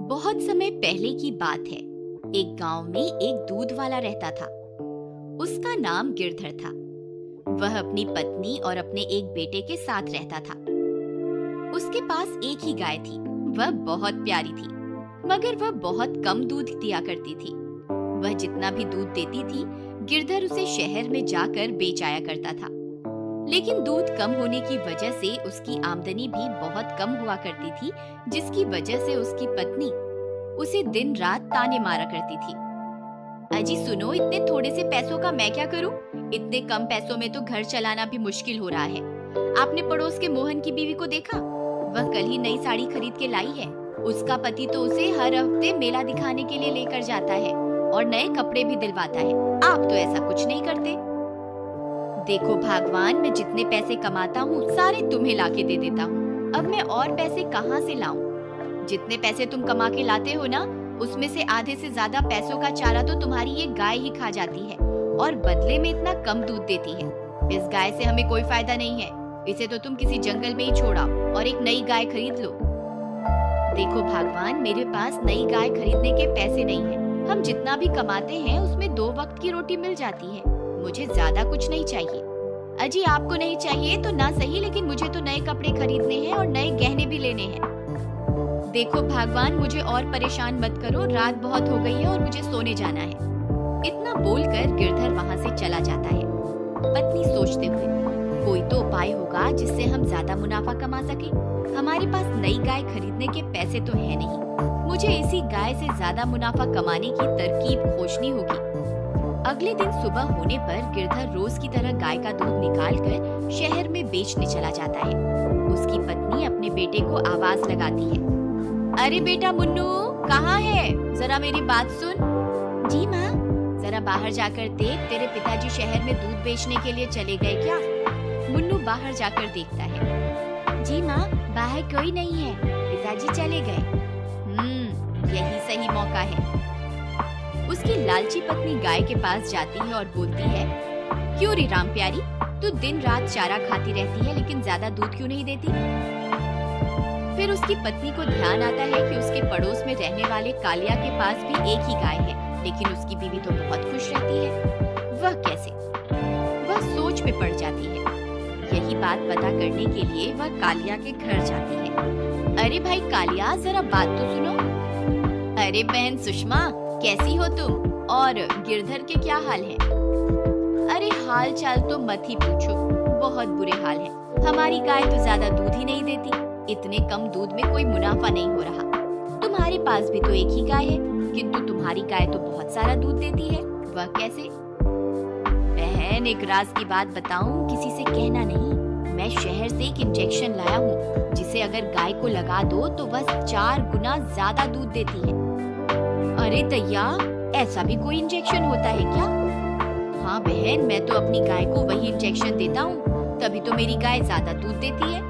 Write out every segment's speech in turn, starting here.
बहुत समय पहले की बात है। एक गांव में एक दूध वाला रहता था। उसका नाम गिरधर था। वह अपनी पत्नी और अपने एक बेटे के साथ रहता था। उसके पास एक ही गाय थी। वह बहुत प्यारी थी, मगर वह बहुत कम दूध दिया करती थी। वह जितना भी दूध देती थी, गिरधर उसे शहर में जाकर बेच आया करता था। लेकिन दूध कम होने की वजह से उसकी आमदनी भी बहुत कम हुआ करती थी, जिसकी वजह से उसकी पत्नी उसे दिन रात ताने मारा करती थी। अजी सुनो, इतने थोड़े से पैसों का मैं क्या करूं? इतने कम पैसों में तो घर चलाना भी मुश्किल हो रहा है। आपने पड़ोस के मोहन की बीवी को देखा? वह कल ही नई साड़ी खरीद के लाई है। उसका पति तो उसे हर हफ्ते मेला दिखाने के लिए लेकर जाता है और नए कपड़े भी दिलवाता है। आप तो ऐसा कुछ नहीं करते। देखो भगवान, मैं जितने पैसे कमाता हूँ सारे तुम्हें लाके दे देता हूँ। अब मैं और पैसे कहाँ से लाऊं? जितने पैसे तुम कमा के लाते हो ना, उसमें से आधे से ज्यादा पैसों का चारा तो तुम्हारी ये गाय ही खा जाती है और बदले में इतना कम दूध देती है। इस गाय से हमें कोई फायदा नहीं है। इसे तो तुम किसी जंगल में ही छोड़ा और एक नई गाय खरीद लो। देखो भगवान, मेरे पास नई गाय खरीदने के पैसे नहीं है। हम जितना भी कमाते हैं उसमें 2 वक्त की रोटी मिल जाती है। मुझे ज्यादा कुछ नहीं चाहिए। अजी आपको नहीं चाहिए तो ना सही, लेकिन मुझे तो नए कपड़े खरीदने हैं और नए गहने भी लेने हैं। देखो भगवान, मुझे और परेशान मत करो। रात बहुत हो गई है और मुझे सोने जाना है। इतना बोलकर गिरधर वहाँ से चला जाता है। पत्नी सोचते हुए, कोई तो उपाय होगा जिससे हम ज्यादा मुनाफा कमा सके। हमारे पास नई गाय खरीदने के पैसे तो है नहीं। मुझे इसी गाय से ज्यादा मुनाफा कमाने की तरकीब खोजनी होगी। अगले दिन सुबह होने पर गिरधर रोज की तरह गाय का दूध निकालकर शहर में बेचने चला जाता है। उसकी पत्नी अपने बेटे को आवाज लगाती है, अरे बेटा मुन्नू, कहाँ है? जरा मेरी बात सुन। जी माँ। जरा बाहर जाकर देख, तेरे पिताजी शहर में दूध बेचने के लिए चले गए क्या? मुन्नू बाहर जाकर देखता है। जी माँ, बाहर कोई नहीं है, पिताजी चले गए। यही सही मौका है। उसकी लालची पत्नी गाय के पास जाती है और बोलती है, क्यों रे राम प्यारी, तू दिन रात चारा खाती रहती है लेकिन ज्यादा दूध क्यों नहीं देती? फिर उसकी पत्नी को ध्यान आता है कि उसके पड़ोस में रहने वाले कालिया के पास भी एक ही गाय है, लेकिन उसकी बीवी तो बहुत खुश रहती है। वह कैसे? वह सोच में पड़ जाती है। यही बात पता करने के लिए वह कालिया के घर जाती है। अरे भाई कालिया, जरा बात तो सुनो। अरे बहन सुषमा, कैसी हो तुम? और गिरधर के क्या हाल है? अरे हाल चाल तो मत ही पूछो, बहुत बुरे हाल है। हमारी गाय तो ज्यादा दूध ही नहीं देती। इतने कम दूध में कोई मुनाफा नहीं हो रहा। तुम्हारे पास भी तो एक ही गाय है, किंतु तुम्हारी गाय तो बहुत सारा दूध देती है। वह कैसे? बहन, एक राज की बात बताऊं, किसी से कहना नहीं। मैं शहर से एक इंजेक्शन लाया हूँ, जिसे अगर गाय को लगा दो तो वह 4 गुना ज्यादा दूध देती है। अरे दैया, ऐसा भी कोई इंजेक्शन होता है क्या? हाँ बहन, मैं तो अपनी गाय को वही इंजेक्शन देता हूँ, तभी तो मेरी गाय ज्यादा दूध देती है।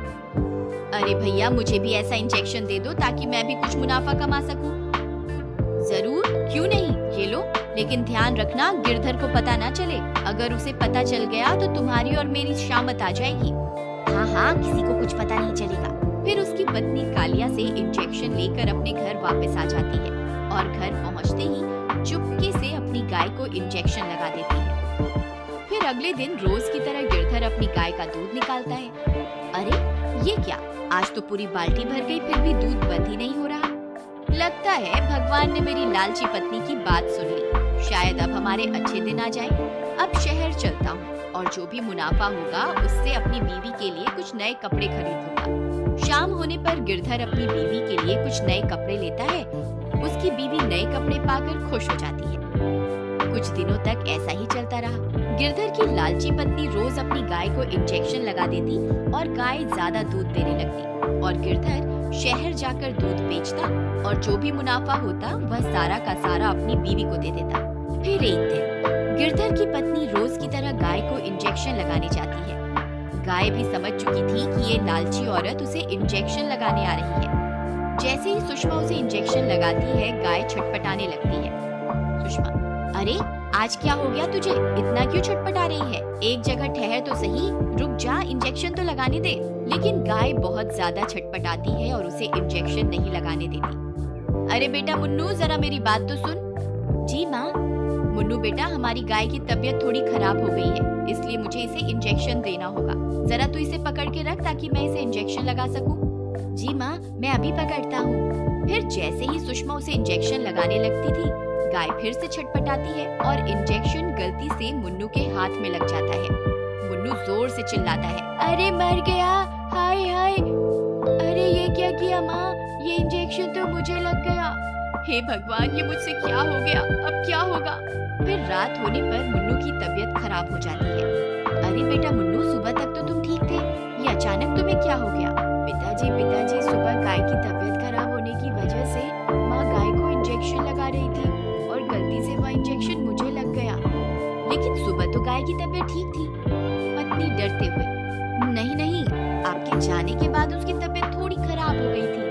अरे भैया, मुझे भी ऐसा इंजेक्शन दे दो ताकि मैं भी कुछ मुनाफा कमा सकूं। जरूर, क्यों नहीं, ये लो। लेकिन ध्यान रखना, गिरधर को पता ना चले। अगर उसे पता चल गया तो तुम्हारी और मेरी शामत आ जाएगी। हाँ हाँ, किसी को कुछ पता नहीं चलेगा। फिर उसकी पत्नी कालिया से इंजेक्शन लेकर अपने घर वापस आ जाती है और घर पहुँचते ही चुपके से अपनी गाय को इंजेक्शन लगा देती है। फिर अगले दिन रोज की तरह गिरधर अपनी गाय का दूध निकालता है। अरे ये क्या, आज तो पूरी बाल्टी भर गई, फिर भी दूध बंद ही नहीं हो रहा। लगता है भगवान ने मेरी लालची पत्नी की बात सुन ली। शायद अब हमारे अच्छे दिन आ जाए। अब शहर चलता हूँ और जो भी मुनाफा होगा उससे अपनी बीवी के लिए कुछ नए कपड़े खरीदूंगा। शाम होने पर गिरधर अपनी बीवी के लिए कुछ नए कपड़े लेता है। उसकी बीवी नए कपड़े पाकर खुश हो जाती है। कुछ दिनों तक ऐसा ही चलता रहा। गिरधर की लालची पत्नी रोज अपनी गाय को इंजेक्शन लगा देती और गाय ज्यादा दूध देने लगती और गिरधर शहर जाकर दूध बेचता और जो भी मुनाफा होता वह सारा का सारा अपनी बीवी को दे देता। फिर एक दिन गिरधर की पत्नी रोज की तरह गाय को इंजेक्शन लगाने जाती है। गाय भी समझ चुकी थी कि ये लालची औरत उसे इंजेक्शन लगाने आ रही है। जैसे ही सुषमा उसे इंजेक्शन लगाती है, गाय छटपटाने लगती है। सुषमा, अरे आज क्या हो गया तुझे? इतना क्यों छटपटा रही है? एक जगह ठहर तो सही, रुक जा, इंजेक्शन तो लगाने दे। लेकिन गाय बहुत ज्यादा छटपटाती है और उसे इंजेक्शन नहीं लगाने देती। अरे बेटा मुन्नू, जरा मेरी बात तो सुन। जी माँ। मुन्नू बेटा, हमारी गाय की तबीयत थोड़ी खराब हो गई है, इसलिए मुझे इसे इंजेक्शन देना होगा। जरा तू इसे पकड़ के रख ताकि मैं इसे इंजेक्शन लगा सकूं। जी माँ, मैं अभी पकड़ता हूँ। फिर जैसे ही सुषमा उसे इंजेक्शन लगाने लगती थी, गाय फिर से छटपटाती है और इंजेक्शन गलती से मुन्नू के हाथ में लग जाता है। मुन्नू जोर से चिल्लाता है, अरे मर गया, हाय हाय। अरे ये क्या किया माँ, ये इंजेक्शन तो मुझे लग गया। हे भगवान, ये मुझसे क्या हो गया, अब क्या होगा। फिर रात होने पर मुन्नू की तबीयत खराब हो जाती है। अरे बेटा मुन्नू, सुबह तक तो तुम ठीक थे, ये अचानक तुम्हें क्या हो गया। पिताजी, सुबह गाय की तबीयत खराब होने की वजह से माँ गाय को इंजेक्शन लगा रही थी और गलती से वह इंजेक्शन मुझे लग गया। लेकिन सुबह तो गाय की तबीयत ठीक थी। पत्नी डरते हुए, नहीं, आपके जाने के बाद उसकी तबीयत थोड़ी खराब हो गई थी,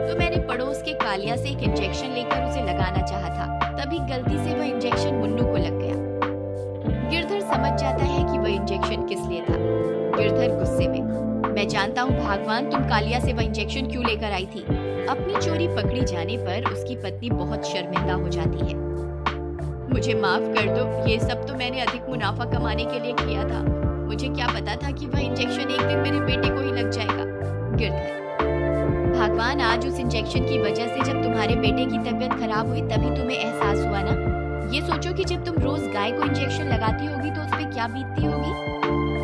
तो मैंने पड़ोस के कालिया से एक इंजेक्शन लेकर उसे लगाना चाहा था, तभी गलती से वह इंजेक्शन मुन्नू को लग गया। गिरधर समझ जाता है कि वह इंजेक्शन किस लिए था। गिरधर गुस्से में, मैं जानता हूँ भगवान, तुम कालिया से वह इंजेक्शन क्यों लेकर आई थी। अपनी चोरी पकड़ी जाने पर उसकी पत्नी बहुत शर्मिंदा हो जाती है। मुझे माफ कर दो, ये सब तो मैंने अधिक मुनाफा कमाने के लिए किया था। मुझे क्या पता था कि वह इंजेक्शन एक दिन मेरे बेटे को ही लग जाएगा। गिरधर, भगवान, आज उस इंजेक्शन की वजह से जब तुम्हारे बेटे की तबीयत खराब हुई तभी तुम्हें एहसास हुआ ना। ये सोचो कि जब तुम रोज गाय को इंजेक्शन लगाती होगी तो उस पे क्या बीतती होगी,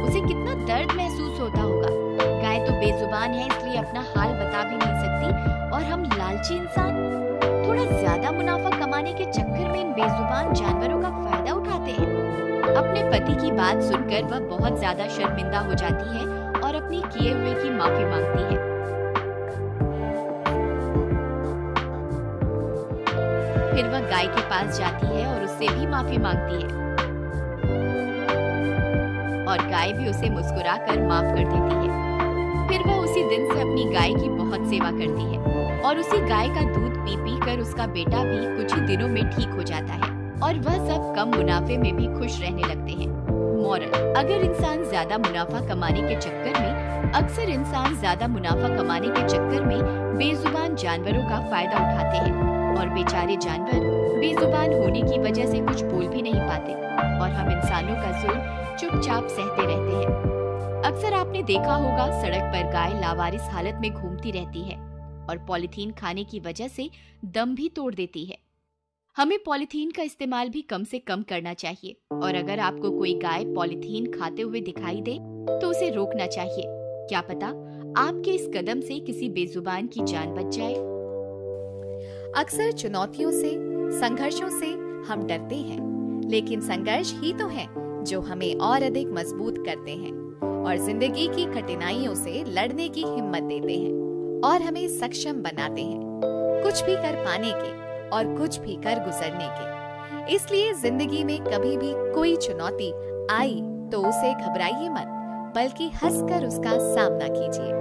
उसे कितना दर्द महसूस होता होगा। गाय तो बेजुबान है, इसलिए अपना हाल बता भी नहीं सकती, और हम लालची इंसान थोड़ा ज्यादा मुनाफा कमाने के चक्कर में इन बेजुबान जानवरों का फायदा उठाते हैं। अपने पति की बात सुनकर वह बहुत ज्यादा शर्मिंदा हो जाती है और अपने किए हुए की माफी मांगती है। फिर वह गाय के पास जाती है और उससे भी माफी मांगती है, और गाय भी उसे मुस्कुराकर माफ कर देती है। फिर वह उसी दिन से अपनी गाय की बहुत सेवा करती है और उसी गाय का दूध पी कर उसका बेटा भी कुछ ही दिनों में ठीक हो जाता है और वह सब कम मुनाफे में भी खुश रहने लगते हैं। मॉरल, अगर इंसान ज्यादा मुनाफा कमाने के चक्कर में अक्सर इंसान ज्यादा मुनाफा कमाने के चक्कर में बेजुबान जानवरों का फायदा उठाते हैं और बेचारे जानवर बेजुबान होने की वजह से कुछ बोल भी नहीं पाते और हम इंसानों का जुल्म चुपचाप सहते रहते हैं। अक्सर आपने देखा होगा, सड़क पर गाय लावारिस हालत में घूमती रहती है और पॉलीथीन खाने की वजह से दम भी तोड़ देती है। हमें पॉलीथीन का इस्तेमाल भी कम से कम करना चाहिए और अगर आपको कोई गाय पॉलीथीन खाते हुए दिखाई दे तो उसे रोकना चाहिए। क्या पता आपके इस कदम से किसी बेजुबान की जान बच जाए। अक्सर चुनौतियों से, संघर्षों से हम डरते हैं, लेकिन संघर्ष ही तो है जो हमें और अधिक मजबूत करते हैं और जिंदगी की कठिनाइयों से लड़ने की हिम्मत देते हैं और हमें सक्षम बनाते हैं, कुछ भी कर पाने के और कुछ भी कर गुजरने के। इसलिए जिंदगी में कभी भी कोई चुनौती आई तो उसे घबराइए मत, बल्कि हंसकर उसका सामना कीजिए।